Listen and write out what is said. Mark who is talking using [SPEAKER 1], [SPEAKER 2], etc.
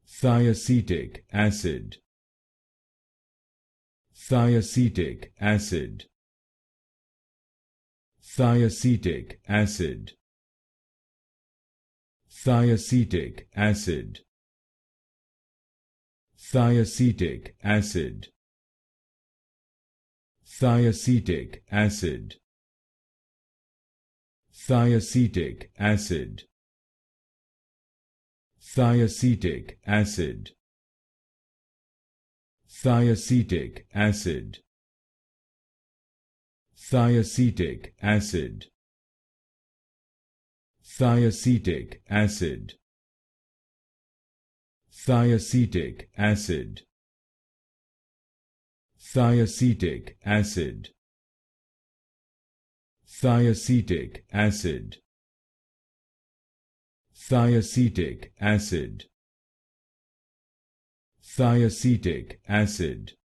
[SPEAKER 1] Thiacetic acid. Thiacetic acid. Thiacetic acid. Thiacetic acid. Thiacetic acid. Thiacetic acid. Thiacetic acid. Thiacetic acid. Thiacetic acid. Thiacetic acid. Thiacetic acid. Thiacetic acid. Thiacetic acid. Thiacetic acid. Thiacetic acid. Thiacetic acid.